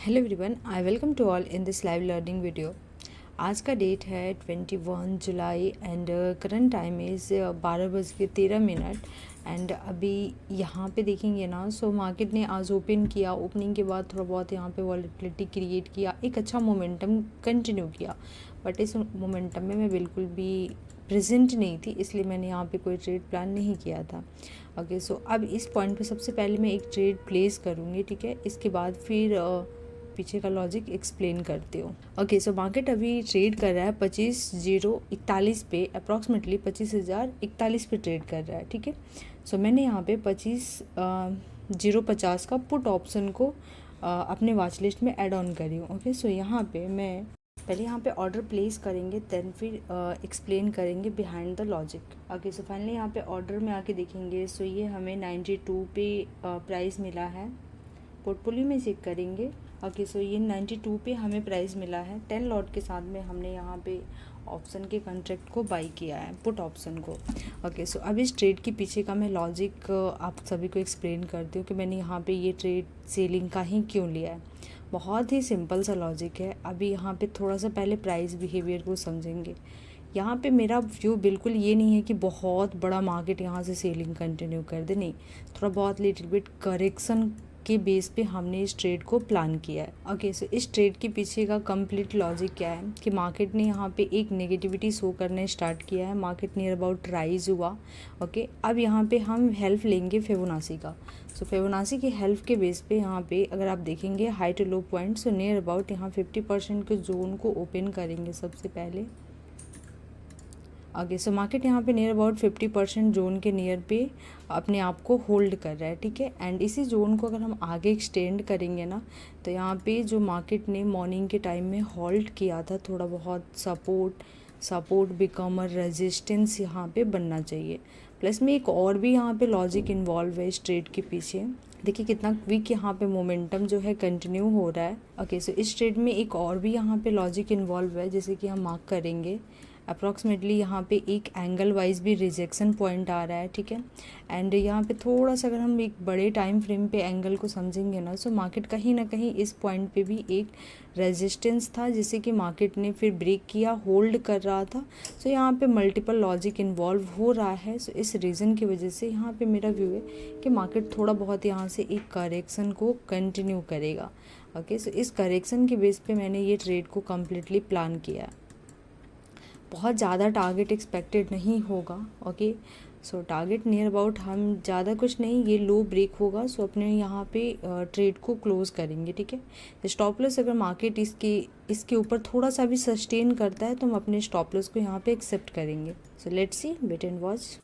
Hello everyone, I welcome to all in this live learning video. आज का date है 21 July and current time is 12:13 and अभी यहाँ पे देखेंगे ना, सो मार्केट ने आज ओपन किया। ओपनिंग के बाद थोड़ा बहुत यहाँ पे वॉलेटिलिटी क्रिएट किया, एक अच्छा मोमेंटम कंटिन्यू किया। बट इस मोमेंटम में मैं बिल्कुल भी प्रेजेंट नहीं थी, इसलिए मैंने यहाँ पे कोई ट्रेड प्लान नहीं किया था। ओके, सो अब इस पॉइंट पे सबसे पहले मैं एक ट्रेड प्लेस करूँगी, ठीक है। इसके बाद फिर पीछे का लॉजिक एक्सप्लेन करती हूँ। ओके, सो मार्केट अभी ट्रेड कर रहा है 25,041 पे, अप्रॉक्सीमेटली 25,041 पे ट्रेड कर रहा है, ठीक है। सो मैंने यहाँ पे 25,050 का पुट ऑप्शन को अपने वॉच लिस्ट में ऐड ऑन करी हूँ। ओके, सो यहाँ पे मैं पहले यहाँ पे ऑर्डर प्लेस करेंगे, देन फिर एक्सप्लेन करेंगे behind the logic. Okay, so finally यहाँ पे ऑर्डर में आके देखेंगे, सो ये हमें 92 पे प्राइस मिला है। पोर्टफोलियो में चेक करेंगे। ओके, सो ये 92 पे हमें प्राइस मिला है। 10 लॉट के साथ में हमने यहाँ पे ऑप्शन के कॉन्ट्रैक्ट को बाई किया है, पुट ऑप्शन को। ओके, सो अब इस ट्रेड के पीछे का मैं लॉजिक आप सभी को एक्सप्लेन करती हूँ कि मैंने यहाँ पे ये ट्रेड सेलिंग का ही क्यों लिया है। बहुत ही सिंपल सा लॉजिक है। अभी यहाँ पे थोड़ा सा पहले प्राइस बिहेवियर को समझेंगे। यहाँ पे मेरा व्यू बिल्कुल ये नहीं है कि बहुत बड़ा मार्केट यहाँ से सेलिंग कंटिन्यू कर दे, नहीं। थोड़ा बहुत लिटिल बिट करेक्शन के बेस पे हमने इस ट्रेड को प्लान किया है। ओके, सो इस ट्रेड के पीछे का कंप्लीट लॉजिक क्या है कि मार्केट ने यहाँ पे एक नेगेटिविटी शो करने स्टार्ट किया है। मार्केट नियर अबाउट राइज हुआ। ओके, अब यहाँ पे हम हेल्प लेंगे फिबोनाची का। सो फिबोनाची की हेल्प के बेस पे यहाँ पे अगर आप देखेंगे high to low point, so near about यहाँ 50% के जोन को ओपन करेंगे सबसे पहले। आगे सो मार्केट यहाँ पे नियर अबाउट 50% जोन के नियर पे अपने आप को होल्ड कर रहा है, ठीक है। एंड इसी जोन को अगर हम आगे एक्सटेंड करेंगे ना, तो यहाँ पे जो मार्केट ने मॉर्निंग के टाइम में होल्ड किया था, थोड़ा बहुत सपोर्ट बिकम अ रेजिस्टेंस यहाँ पे बनना चाहिए। प्लस में एक और भी यहाँ पे लॉजिक इन्वॉल्व है इस ट्रेड के पीछे। देखिए कितना क्विक यहाँ पे मोमेंटम जो है कंटिन्यू हो रहा है। ओके, सो इस ट्रेड में एक और भी यहाँ पे लॉजिक इन्वॉल्व है, जैसे कि हम मार्क करेंगे अप्रॉक्सीमेटली यहाँ पे एक एंगल वाइज भी रिजेक्शन पॉइंट आ रहा है, ठीक है। एंड यहाँ पे थोड़ा सा अगर हम एक बड़े टाइम फ्रेम पे एंगल को समझेंगे ना, सो मार्केट कहीं ना कहीं इस पॉइंट पे भी एक रेजिस्टेंस था, जिसे कि मार्केट ने फिर ब्रेक किया, होल्ड कर रहा था। सो यहाँ पे मल्टीपल लॉजिक इन्वॉल्व हो रहा है। सो इस रीज़न की वजह से यहाँ पे मेरा व्यू है कि मार्केट थोड़ा बहुत यहाँ से एक करेक्शन को कंटिन्यू करेगा। ओके, सो इस करेक्शन के बेस पे मैंने ये ट्रेड को कम्प्लीटली प्लान किया। बहुत ज़्यादा टारगेट एक्सपेक्टेड नहीं होगा। Okay, so target near about हम ज़्यादा कुछ नहीं, ये लो ब्रेक होगा, सो अपने यहाँ पे ट्रेड को क्लोज करेंगे, ठीक है। स्टॉप लॉस अगर मार्केट इसके ऊपर थोड़ा सा भी सस्टेन करता है तो हम अपने स्टॉप लॉस को यहाँ पे एक्सेप्ट करेंगे। So let's see, wait and watch.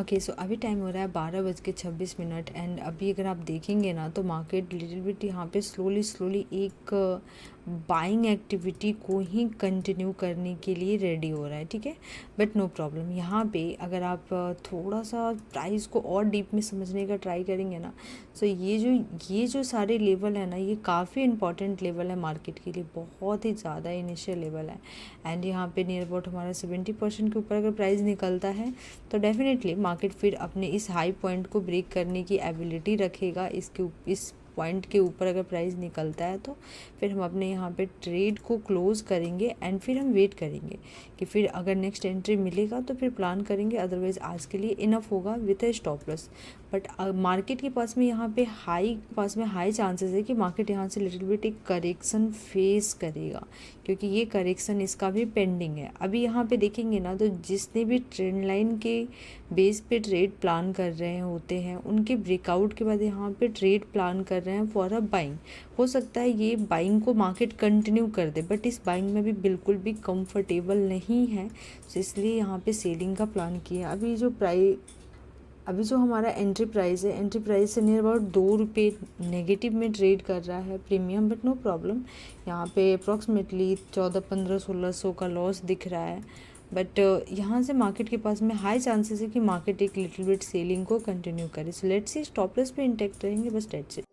Okay, so अभी टाइम हो रहा है 12:26 एंड अभी अगर आप देखेंगे ना, तो मार्केट लिटिल बिट यहाँ पे स्लोली एक बाइंग एक्टिविटी को ही कंटिन्यू करने के लिए रेडी हो रहा है, ठीक है। बट नो प्रॉब्लम, यहाँ पे अगर आप थोड़ा सा प्राइस को और डीप में समझने का ट्राई करेंगे ना, सो ये जो सारे लेवल है ना, ये काफ़ी इंपॉर्टेंट लेवल है मार्केट के लिए, बहुत ही ज़्यादा इनिशियल लेवल है। एंड यहाँ पे नियर अबाउट हमारा 70% के ऊपर अगर प्राइस निकलता है तो डेफिनेटली मार्केट फिर अपने इस हाई पॉइंट को ब्रेक करने की एबिलिटी रखेगा। इस पॉइंट के ऊपर अगर प्राइस निकलता है तो फिर हम अपने यहाँ पे ट्रेड को क्लोज करेंगे एंड फिर हम वेट करेंगे कि फिर अगर नेक्स्ट एंट्री मिलेगा तो फिर प्लान करेंगे, अदरवाइज आज के लिए इनफ होगा with A stop loss. But market के पास में यहाँ पे हाई चांसेस है कि मार्केट यहाँ से लिटिल बिट एक करेक्शन फेस करेगा, क्योंकि ये करेक्शन इसका भी पेंडिंग है। अभी यहाँ पे देखेंगे ना, तो जिसने भी ट्रेंड लाइन के बेस पे ट्रेड प्लान कर रहे होते हैं, उनके ब्रेकआउट के बाद यहाँ पे ट्रेड प्लान कर रहे हैं फॉर अ बाइंग। हो सकता है ये बाइंग को मार्केट कंटिन्यू कर दे, बट इस बाइंग में भी बिल्कुल भी कंफर्टेबल नहीं है, तो इसलिए यहाँ पे सेलिंग का प्लान किया। अभी जो हमारा एंट्री प्राइस है, एंट्री प्राइस से नियर अबाउट 2 रुपये नेगेटिव में ट्रेड कर रहा है प्रीमियम, बट नो प्रॉब्लम। यहाँ पे अप्रॉक्सीमेटली 14, 15, 1600 का लॉस दिख रहा है। बट यहाँ से मार्केट के पास में हाई चांसेस है कि मार्केट एक लिटिल बिट सेलिंग को कंटिन्यू करे। सो लेट्स सी, स्टॉप लॉस पे इंटैक्ट रहेंगे, बस that's it.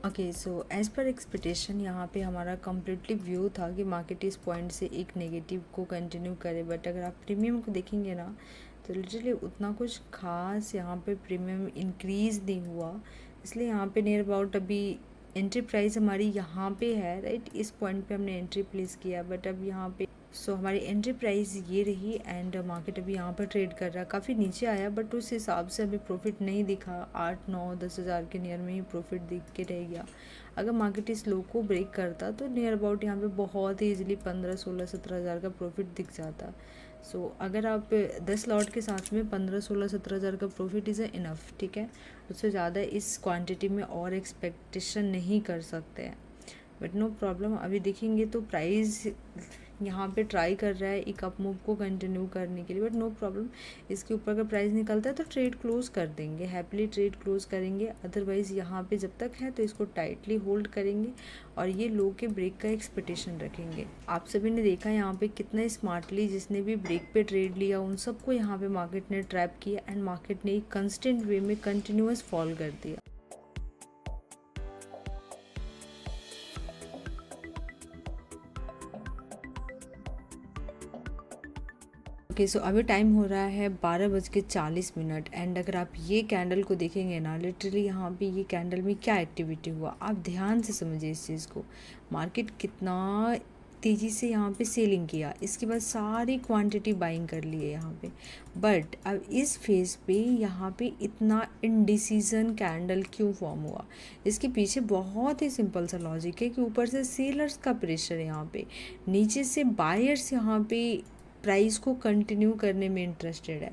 Okay, so as per expectation यहाँ पे हमारा कम्प्लीटली व्यू था कि मार्केट इस पॉइंट से एक नेगेटिव को कंटिन्यू करे। बट अगर आप प्रीमियम को देखेंगे ना, तो लिटरली उतना कुछ खास यहाँ पे प्रीमियम इंक्रीज़ नहीं हुआ, इसलिए यहाँ पे नियर अबाउट अभी एंट्री प्राइस हमारी यहाँ पे है, राइट, इस पॉइंट पे हमने एंट्री प्लेस किया। बट अब यहाँ पे हमारी एंट्री प्राइस ये रही एंड मार्केट अभी यहाँ पर ट्रेड कर रहा है। काफ़ी नीचे आया बट उस हिसाब से अभी प्रॉफिट नहीं दिखा, 8-9-10 हज़ार के नियर में ही प्रॉफिट दिख के रह गया। अगर मार्केट इस लो को ब्रेक करता तो नियर अबाउट यहाँ पे बहुत ही ईजिली 15-16-17 हज़ार का प्रॉफिट दिख जाता। अगर आप 10 लॉट के साथ में 15-16-17 हज़ार का प्रॉफिट इज़ इनफ, ठीक है, उससे ज़्यादा इस क्वांटिटी में और एक्सपेक्टेशन नहीं कर सकते हैं। बट नो प्रॉब्लम, अभी देखेंगे तो प्राइस यहाँ पे ट्राई कर रहा है एक अप मूव को कंटिन्यू करने के लिए, बट नो प्रॉब्लम, इसके ऊपर अगर प्राइस निकलता है तो ट्रेड क्लोज कर देंगे, हैप्पीली ट्रेड क्लोज करेंगे। अदरवाइज़ यहाँ पे जब तक है तो इसको टाइटली होल्ड करेंगे और ये लो के ब्रेक का एक्सपेक्टेशन रखेंगे। आप सभी ने देखा यहाँ पे कितना स्मार्टली जिसने भी ब्रेक पे ट्रेड लिया उन सबको यहाँ पे मार्केट ने ट्रैप किया एंड मार्केट ने एक कंस्टेंट वे में कंटिन्यूअस फॉल कर दिया। ओके, सो अभी टाइम हो रहा है 12:40 एंड अगर आप ये कैंडल को देखेंगे ना, लिटरली यहाँ पे ये कैंडल में क्या एक्टिविटी हुआ आप ध्यान से समझिए इस चीज़ को। मार्केट कितना तेज़ी से यहाँ पे सेलिंग किया, इसके बाद सारी क्वांटिटी बाइंग कर ली है यहाँ पे। बट अब इस फेज़ पे यहाँ पे इतना इनडिसीजन कैंडल क्यों फॉर्म हुआ, इसके पीछे बहुत ही सिंपल सा लॉजिक है कि ऊपर से सेलर्स का प्रेशर है यहाँ पे, नीचे से बायर्स यहाँ पे प्राइस को कंटिन्यू करने में इंटरेस्टेड है।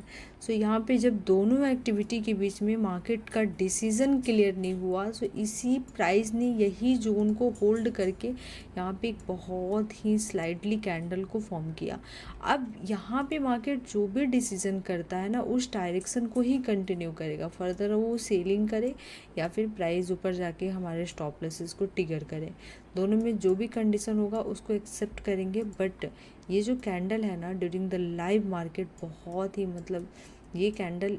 यहाँ पे जब दोनों एक्टिविटी के बीच में मार्केट का डिसीज़न क्लियर नहीं हुआ, इसी प्राइस ने यही जोन को होल्ड करके यहाँ पे एक बहुत ही स्लाइडली कैंडल को फॉर्म किया। अब यहाँ पे मार्केट जो भी डिसीज़न करता है ना, उस डायरेक्शन को ही कंटिन्यू करेगा, फर्दर वो सेलिंग करे या फिर प्राइस ऊपर जाके हमारे स्टॉप लॉसेस को ट्रिगर करे, दोनों में जो भी कंडीशन होगा उसको एक्सेप्ट करेंगे। बट ये जो कैंडल है ना ड्यूरिंग द लाइव मार्केट, बहुत ही मतलब ये कैंडल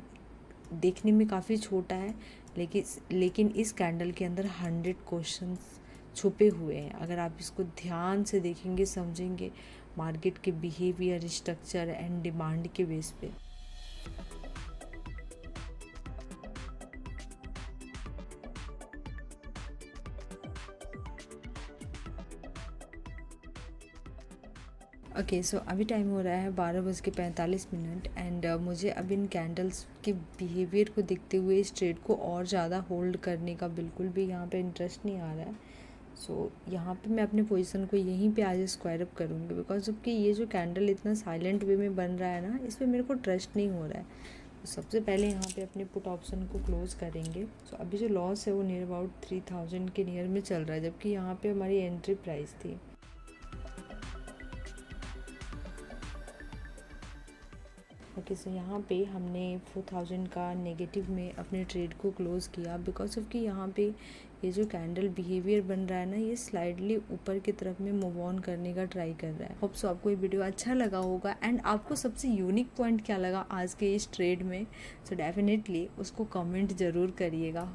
देखने में काफ़ी छोटा है, लेकिन इस कैंडल के अंदर 100 क्वेश्चंस छुपे हुए हैं। अगर आप इसको ध्यान से देखेंगे, समझेंगे मार्केट के बिहेवियर, स्ट्रक्चर एंड डिमांड के बेस पे। ओके, सो अभी टाइम हो रहा है 12:45 एंड मुझे अब इन कैंडल्स के बिहेवियर को देखते हुए इस ट्रेड को और ज़्यादा होल्ड करने का बिल्कुल भी यहाँ पे इंटरेस्ट नहीं आ रहा है। यहाँ पे मैं अपने पोजीशन को यहीं पे आज स्क्वायर अप करूँगी, बिकॉज जबकि ये जो कैंडल इतना साइलेंट वे में बन रहा है ना, इस पर मेरे को ट्रस्ट नहीं हो रहा है। सबसे पहले यहाँ पे अपने पुट ऑप्शन को क्लोज़ करेंगे। अभी जो लॉस है वो नियर अबाउट 3000 के नियर में चल रहा है, जबकि यहाँ पे हमारी एंट्री प्राइस थी। ओके, सो यहाँ पे हमने 4000 का नेगेटिव में अपने ट्रेड को क्लोज़ किया, बिकॉज ऑफ कि यहाँ पे ये जो कैंडल बिहेवियर बन रहा है ना, ये स्लाइडली ऊपर की तरफ में मूव ऑन करने का ट्राई कर रहा है। होप सो आपको ये वीडियो अच्छा लगा होगा एंड आपको सबसे यूनिक पॉइंट क्या लगा आज के इस ट्रेड में, सो डेफिनेटली उसको कमेंट ज़रूर करिएगा।